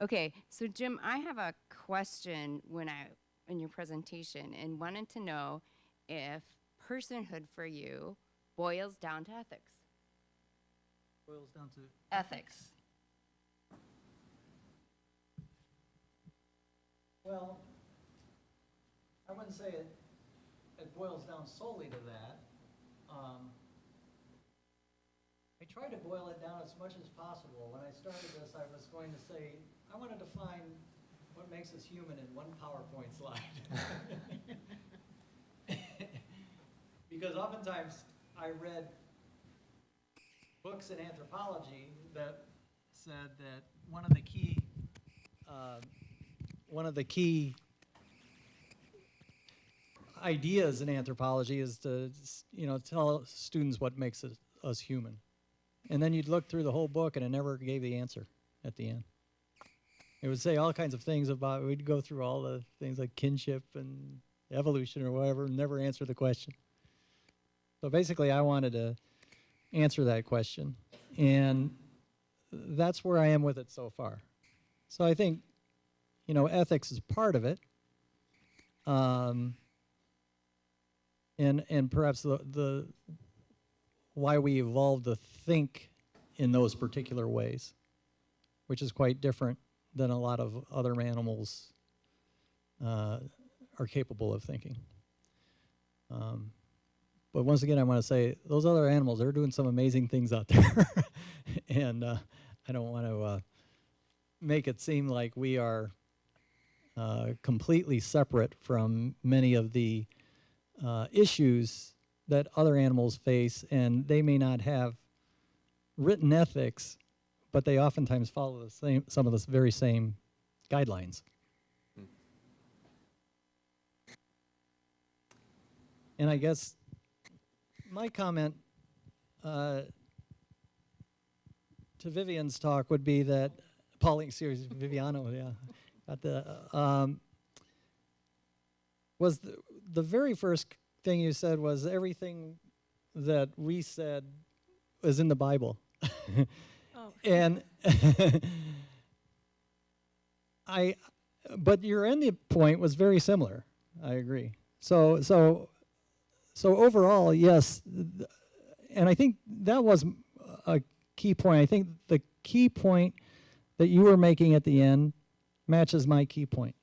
Okay, so Jim, I have a question in your presentation and wanted to know if personhood for you boils down to ethics. Boils down to Ethics. Well, I wouldn't say it boils down solely to that. I try to boil it down as much as possible. When I started this, I was going to say, I want to define what makes us human in one PowerPoint slide. Because oftentimes I read books in anthropology that said that one of the key ideas in anthropology is to, tell students what makes us human. And then you'd look through the whole book and it never gave the answer at the end. It would say all kinds of things about, we'd go through all the things like kinship and evolution or whatever, and never answer the question. So basically I wanted to answer that question. And that's where I am with it so far. So I think, ethics is part of it. And perhaps the why we evolved to think in those particular ways, which is quite different than a lot of other animals are capable of thinking. But once again, I want to say, those other animals, they're doing some amazing things out there. And I don't want to make it seem like we are completely separate from many of the issues that other animals face, and they may not have written ethics, but they oftentimes follow some of the very same guidelines. And I guess my comment to Vivian's talk would be that, Pauline, seriously, Vivianno, yeah, at the, was the very first thing you said was everything that we said is in the Bible. Oh. And but your ending point was very similar. I agree. So overall, yes, and I think that was a key point. I think the key point that you were making at the end matches my key point.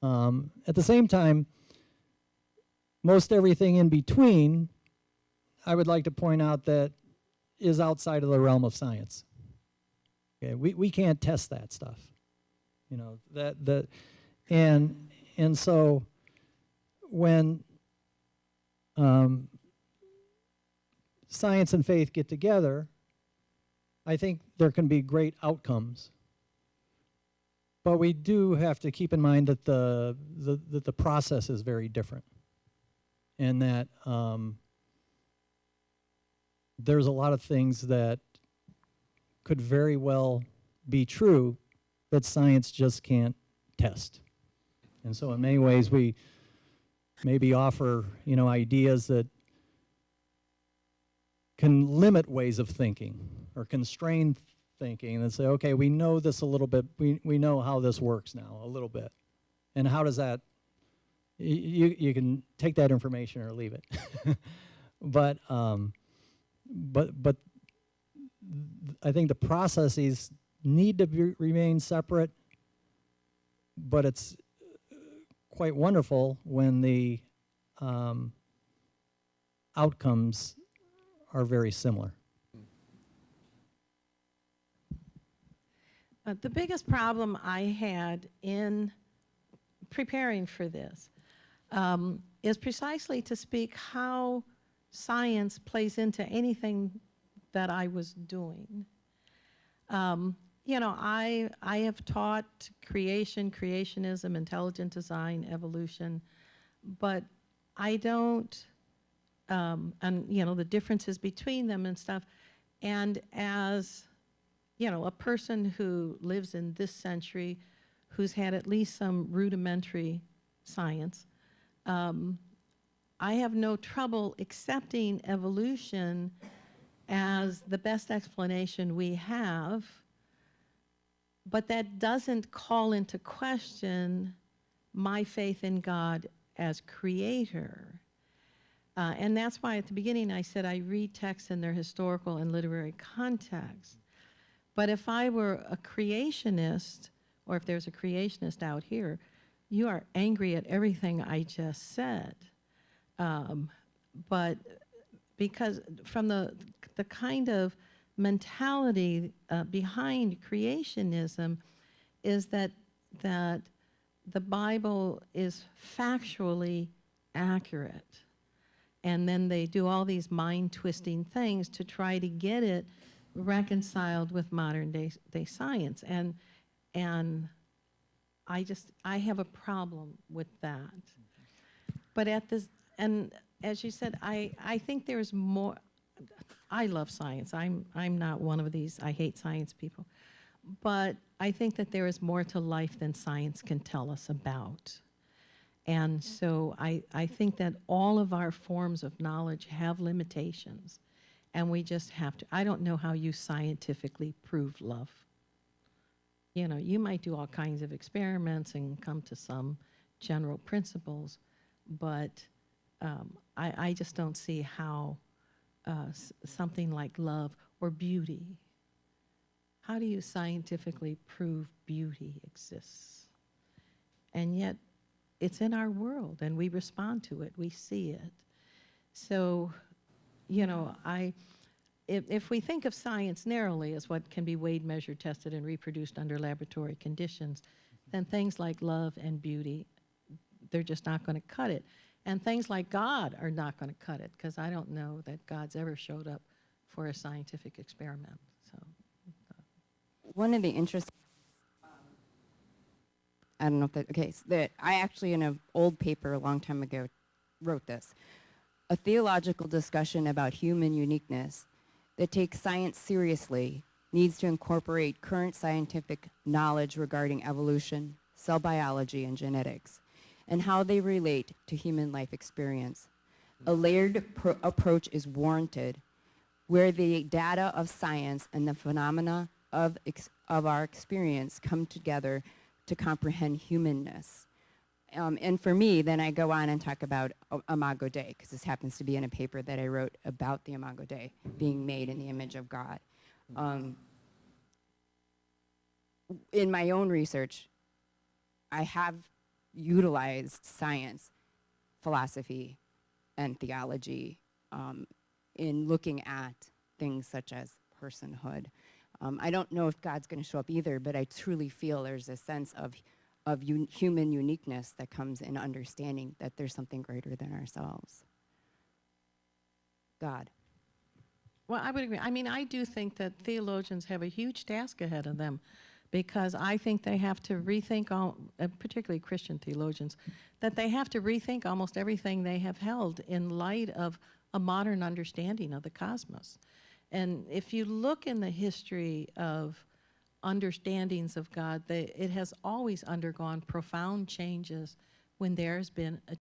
At the same time, most everything in between, I would like to point out that is outside of the realm of science. Okay, we can't test that stuff. And so when science and faith get together, I think there can be great outcomes. But we do have to keep in mind that the process is very different, and that there's a lot of things that could very well be true that science just can't test. And so in many ways we maybe offer, ideas that can limit ways of thinking or constrain thinking and say, okay, we know this a little bit, we know how this works now a little bit. And how does that, you can take that information or leave it. But I think the processes need to remain separate, but it's quite wonderful when the outcomes are very similar. The biggest problem I had in preparing for this is precisely to speak how science plays into anything that I was doing. I have taught creation, creationism, intelligent design, evolution, but I don't, and the differences between them and stuff. And as, a person who lives in this century, who's had at least some rudimentary science, I have no trouble accepting evolution as the best explanation we have But that doesn't call into question my faith in God as creator. And that's why at the beginning I said I read texts in their historical and literary context. But if I were a creationist, or if there's a creationist out here, you are angry at everything I just said. But because from the kind of mentality behind creationism is that the Bible is factually accurate. And then they do all these mind-twisting things to try to get it reconciled with modern day science. And I have a problem with that. But at this, and as you said, I think there's more. I love science. I'm not one of these I hate science people. But I think that there is more to life than science can tell us about. And so I think that all of our forms of knowledge have limitations. And we just have to, I don't know how you scientifically prove love. You know, you might do all kinds of experiments and come to some general principles, but I just don't see how something like love or beauty, how do you scientifically prove beauty exists? And yet, it's in our world, and we respond to it. We see it. So, you know, if we think of science narrowly as what can be weighed, measured, tested, and reproduced under laboratory conditions, then things like love and beauty, they're just not going to cut it. And things like God are not going to cut it, because I don't know that God's ever showed up for a scientific experiment. So, One of the interesting, I don't know if that, okay, so that I actually in an old paper a long time ago wrote this. A theological discussion about human uniqueness that takes science seriously needs to incorporate current scientific knowledge regarding evolution, cell biology, and genetics, and how they relate to human life experience. A layered approach is warranted, where the data of science and the phenomena of our experience come together to comprehend humanness. And for me, then I go on and talk about Imago Dei, because this happens to be in a paper that I wrote about the Imago Dei, being made in the image of God. In my own research, I have utilized science, philosophy, and theology in looking at things such as personhood. I don't know if God's going to show up either, but I truly feel there's a sense of human uniqueness that comes in understanding that there's something greater than ourselves. God. well, I would agree. I mean, I do think that theologians have a huge task ahead of them, because I think they have to rethink, particularly Christian theologians, that they have to rethink almost everything they have held in light of a modern understanding of the cosmos. And if you look in the history of understandings of God, it has always undergone profound changes when there's been a